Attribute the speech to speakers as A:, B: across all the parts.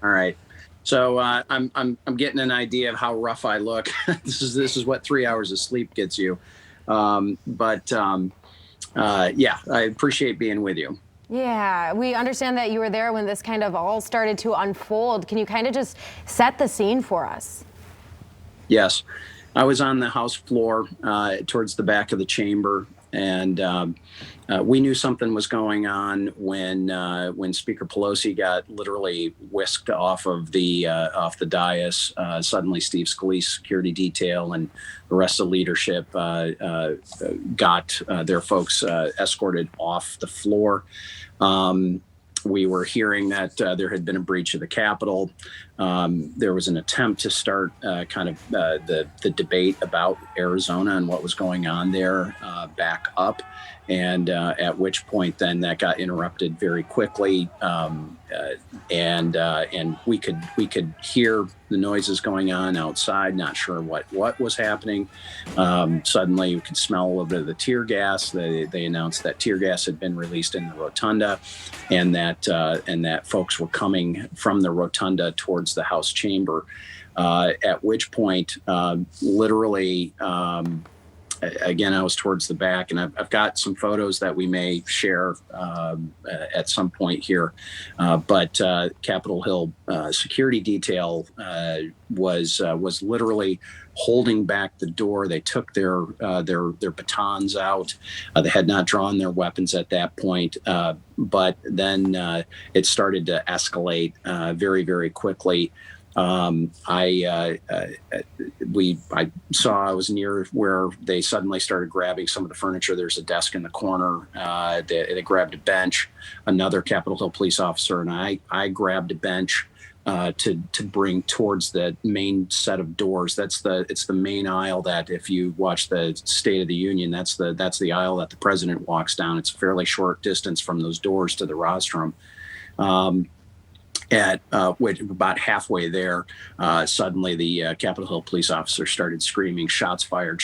A: All right. So I'm getting an idea of how rough I look. This is what 3 hours of sleep gets you. Yeah, I appreciate being with you.
B: Yeah, we understand that you were there when this kind of all started to unfold. Can you kind of just set the scene for us?
A: Yes, I was on the House floor towards the back of the chamber, and we knew something was going on when Speaker Pelosi got literally whisked off the dais. Suddenly, Steve Scalise's security detail and the rest of the leadership got their folks escorted off the floor. We were hearing that there had been a breach of the Capitol. There was an attempt to start the debate about Arizona and what was going on there back up, and at which point then that got interrupted very quickly, and we could hear the noises going on outside. Not sure what was happening. Suddenly, we could smell a little bit of the tear gas. They announced that tear gas had been released in the rotunda, and that folks were coming from the rotunda towards the House chamber. At which point, literally, again, I was towards the back, and I've got some photos that we may share at some point here. But Capitol Hill security detail was literally holding back the door. They took their batons out. They had not drawn their weapons at that point, but then it started to escalate very, very quickly. I was near where they suddenly started grabbing some of the furniture. There's a desk in the corner. They grabbed a bench. Another Capitol Hill police officer and I grabbed a bench to bring towards the main set of doors. It's the main aisle that, if you watch the State of the Union, that's the aisle that the president walks down. It's a fairly short distance from those doors to the rostrum. At about halfway there, suddenly the Capitol Hill police officer started screaming, shots fired,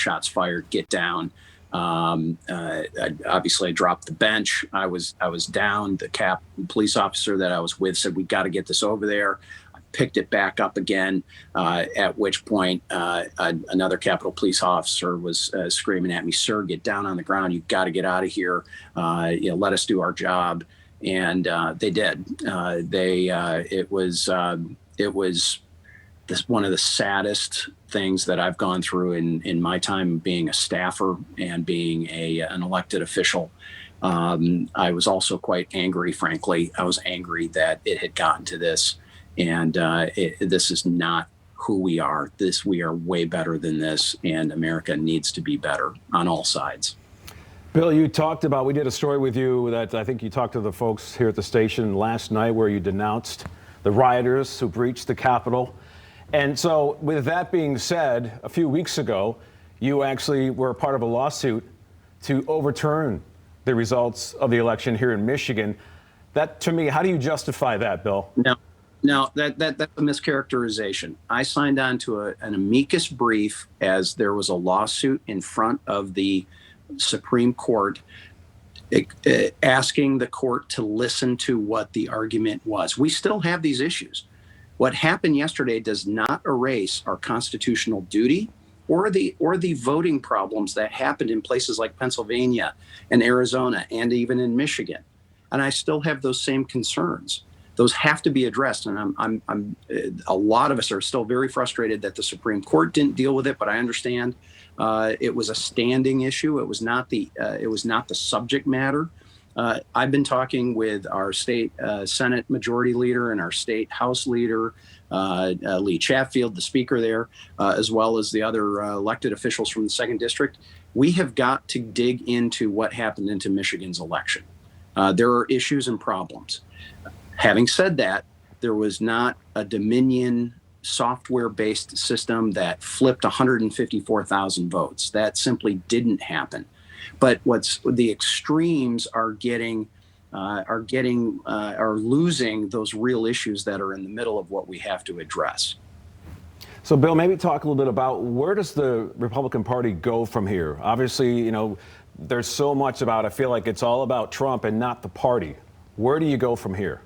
A: get down." Obviously, I dropped the bench. I was down. The police officer that I was with said, "We got to get this over there." I picked it back up again, at which point another Capitol police officer was screaming at me, "Sir, get down on the ground. You've got to get out of here. Let us do our job." And they did. It was one of the saddest things that I've gone through in my time being a staffer and being an elected official. I was also quite angry, frankly. I was angry that it had gotten to this, and this is not who we are. We are way better than this, and America needs to be better on all sides.
C: Bill, we did a story with you that I think you talked to the folks here at the station last night where you denounced the rioters who breached the Capitol. And so with that being said, a few weeks ago, you actually were a part of a lawsuit to overturn the results of the election here in Michigan. That, to me, how do you justify that, Bill?
A: No, that's a mischaracterization. I signed on to an amicus brief as there was a lawsuit in front of the Supreme Court asking the court to listen to what the argument was. We still have these issues. What happened yesterday does not erase our constitutional duty or the voting problems that happened in places like Pennsylvania and Arizona and even in Michigan. And I still have those same concerns. Those have to be addressed, and a lot of us are still very frustrated that the Supreme Court didn't deal with it. But I understand it was a standing issue. It was not the subject matter. I've been talking with our state Senate Majority Leader and our state House Leader, Lee Chatfield, the Speaker there, as well as the other elected officials from the 2nd District. We have got to dig into what happened into Michigan's election. There are issues and problems. Having said that, there was not a Dominion software-based system that flipped 154,000 votes. That simply didn't happen. But the extremes are losing those real issues that are in the middle of what we have to address.
C: So, Bill, maybe talk a little bit about where does the Republican Party go from here? Obviously, there's so much I feel like it's all about Trump and not the party. Where do you go from here?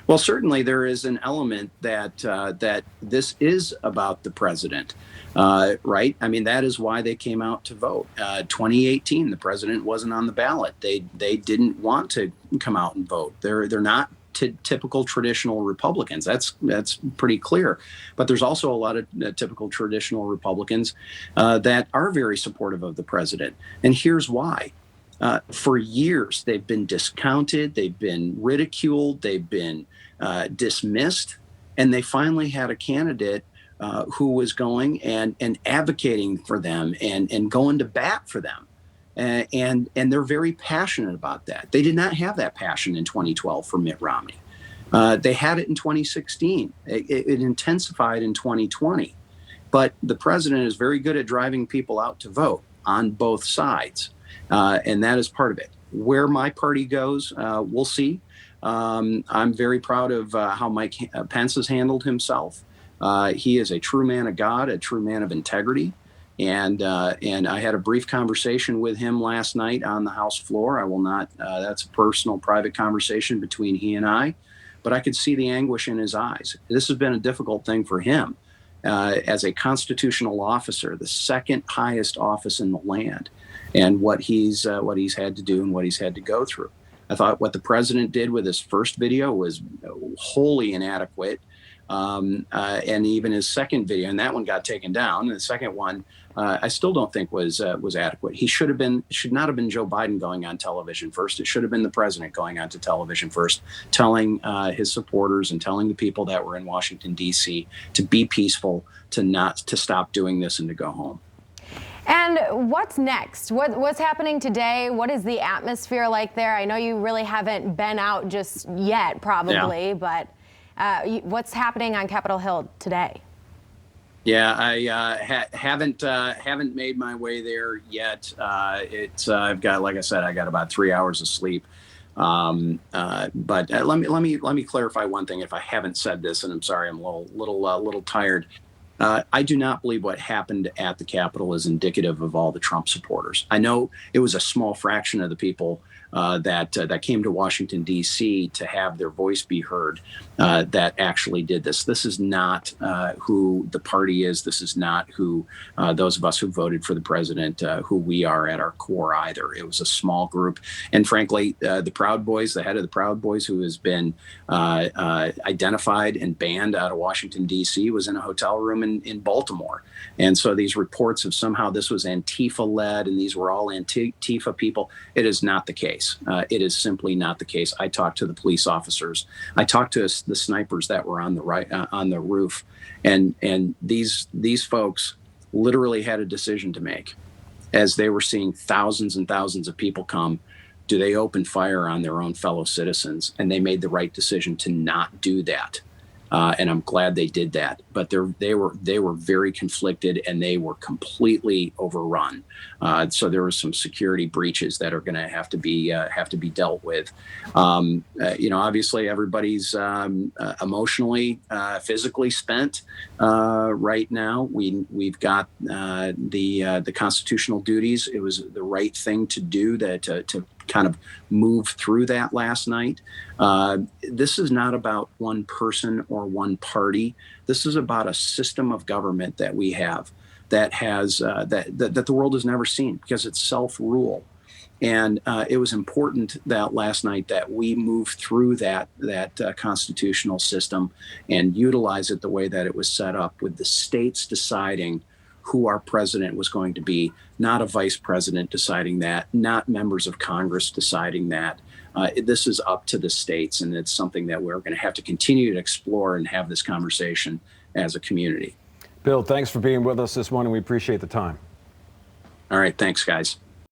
A: Well, certainly there is an element that this is about the president, right? I mean, that is why they came out to vote. 2018, the president wasn't on the ballot. They didn't want to come out and vote. They're not typical traditional Republicans. That's pretty clear. But there's also a lot of typical traditional Republicans that are very supportive of the president, and here's why. For years, they've been discounted, they've been ridiculed, they've been dismissed, and they finally had a candidate who was going and advocating for them and going to bat for them. And they're very passionate about that. They did not have that passion in 2012 for Mitt Romney. They had it in 2016. It intensified in 2020. But the president is very good at driving people out to vote on both sides. And that is part of it. Where my party goes, we'll see. I'm very proud of how Mike Pence has handled himself. He is a true man of God, a true man of integrity. And I had a brief conversation with him last night on the House floor. I will not, that's a personal, private conversation between he and I, but I could see the anguish in his eyes. This has been a difficult thing for him as a constitutional officer, the second highest office in the land, and what he's had to do and what he's had to go through. I thought what the president did with his first video was wholly inadequate. And even his second video, and that one got taken down. And the second one, I still don't think was adequate. He should not have been Joe Biden going on television first. It should have been the president going on to television first, telling his supporters and telling the people that were in Washington, D.C. to be peaceful, to stop doing this and to go home.
B: And what's next? What's happening today? What is the atmosphere like there? I know you really haven't been out just yet, probably, but what's happening on Capitol Hill today?
A: Yeah, I haven't made my way there yet. I've got, like I said, I got about 3 hours of sleep. But let me clarify one thing. If I haven't said this, and I'm sorry, I'm a little tired. I do not believe what happened at the Capitol is indicative of all the Trump supporters. I know it was a small fraction of the people that came to Washington, D.C. to have their voice be heard that actually did this. This is not who the party is. This is not who those of us who voted for the president, who we are at our core either. It was a small group. And frankly, the Proud Boys, the head of the Proud Boys, who has been identified and banned out of Washington, D.C., was in a hotel room in Baltimore. And so these reports of somehow this was Antifa-led and these were all Antifa people, it is not the case. It is simply not the case. I talked to the police officers. I talked to the snipers that were on the roof, and these folks literally had a decision to make as they were seeing thousands and thousands of people come. Do they open fire on their own fellow citizens? And they made the right decision to not do that. And I'm glad they did that. But they were very conflicted, and they were completely overrun. So there were some security breaches that are going to have to be dealt with. Obviously everybody's emotionally, physically spent right now. We've got the constitutional duties. It was the right thing to do to kind of move through that last night. This is not about one person or one party. This is about a system of government that we have that has that the world has never seen, because it's self-rule. And it was important that last night that we move through that constitutional system and utilize it the way that it was set up, with the states deciding who our president was going to be, not a vice president deciding that, not members of Congress deciding that. This is up to the states, and it's something that we're going to have to continue to explore and have this conversation as a community.
C: Bill, thanks for being with us this morning. We appreciate the time.
A: All right. Thanks, guys.